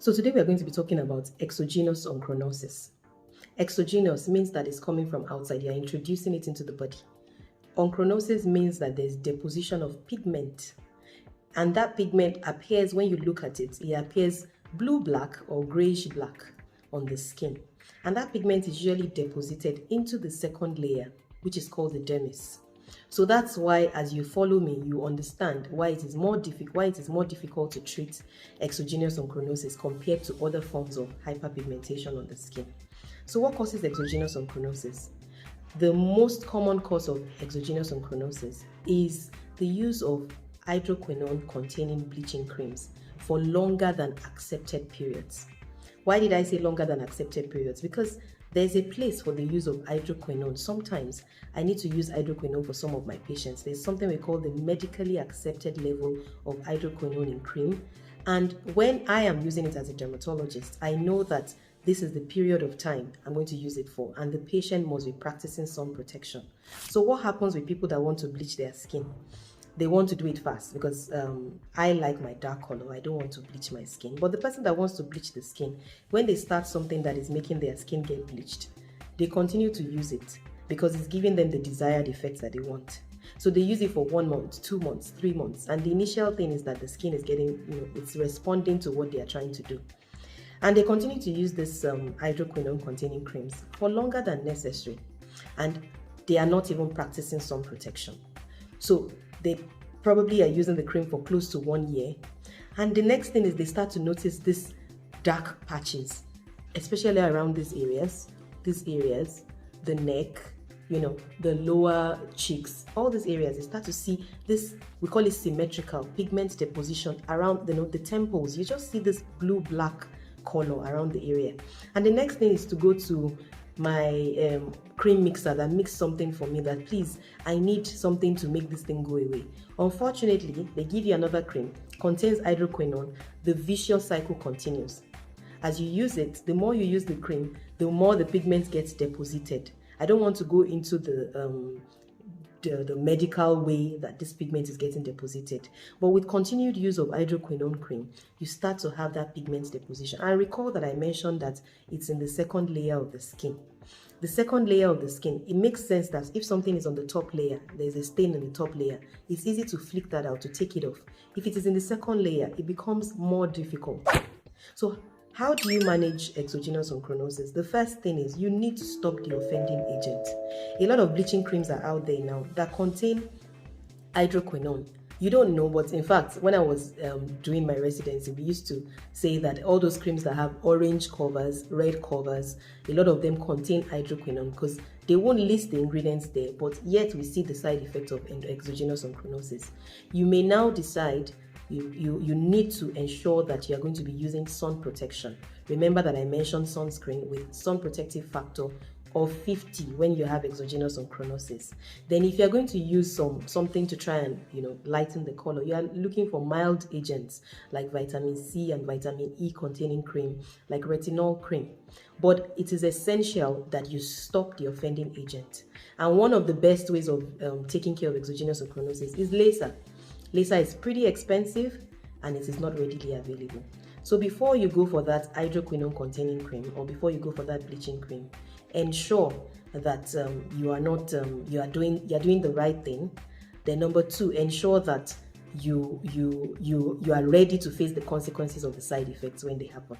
So today we are going to be talking about exogenous onchronosis. Exogenous means that it's coming from outside. You're introducing it into the body. Onchronosis means that there's deposition of pigment. And that pigment appears, when you look at it, it appears blue-black or grayish-black on the skin. And that pigment is usually deposited into the second layer, which is called the dermis. So that's why, as you follow me, you understand why it is more difficult to treat exogenous onchronosis compared to other forms of hyperpigmentation on the skin. So what causes exogenous onchronosis? The most common cause of exogenous onchronosis is the use of hydroquinone containing bleaching creams for longer than accepted periods. Why did I say longer than accepted periods? Because there's a place for the use of hydroquinone. Sometimes I need to use hydroquinone for some of my patients. There's something we call the medically accepted level of hydroquinone in cream. And when I am using it as a dermatologist, I know that this is the period of time I'm going to use it for, and the patient must be practicing sun protection. So what happens with people that want to bleach their skin? They want to do it fast because I like my dark color. I don't want to bleach my skin. But the person that wants to bleach the skin, when they start something that is making their skin get bleached, they continue to use it because it's giving them the desired effects that they want. So they use it for 1 month, 2 months, 3 months. And the initial thing is that the skin is getting, it's responding to what they are trying to do. And they continue to use this hydroquinone containing creams for longer than necessary. And they are not even practicing sun protection. So they probably are using the cream for close to 1 year. And the next thing is they start to notice these dark patches, especially around these areas, the neck, the lower cheeks, all these areas. They start to see this, we call it symmetrical pigment deposition around the temples. You just see this blue-black color around the area. And the next thing is to go to my cream mixer that mix something for me, that please, I need something to make this thing go away. Unfortunately, they give you another cream, contains hydroquinone. The vicious cycle continues. As you use it, the more you use the cream, the more the pigment gets deposited. I don't want to go into the medical way that this pigment is getting deposited. But with continued use of hydroquinone cream, you start to have that pigment deposition. And recall that I mentioned that it's in the second layer of the skin. The second layer of the skin, it makes sense that if something is on the top layer, there's a stain in the top layer, it's easy to flick that out, to take it off. If it is in the second layer, it becomes more difficult. So how do you manage exogenous onchronosis? The first thing is you need to stop the offending agent. A lot of bleaching creams are out there now that contain hydroquinone. You don't know, but in fact, when I was doing my residency, we used to say that all those creams that have orange covers, red covers, a lot of them contain hydroquinone because they won't list the ingredients there, but yet we see the side effects of exogenous onchronosis. You may now decide you need to ensure that you are going to be using sun protection. Remember that I mentioned sunscreen with sun protective factor of 50 when you have exogenous onchronosis. Then if you're going to use something to try and lighten the color, you are looking for mild agents like vitamin C and vitamin E containing cream, like retinol cream. But it is essential that you stop the offending agent. And one of the best ways of taking care of exogenous onchronosis is laser. Laser is pretty expensive and it is not readily available. So before you go for that hydroquinone containing cream, or before you go for that bleaching cream, ensure that you are doing the right thing. Then number 2, ensure that you are ready to face the consequences of the side effects when they happen.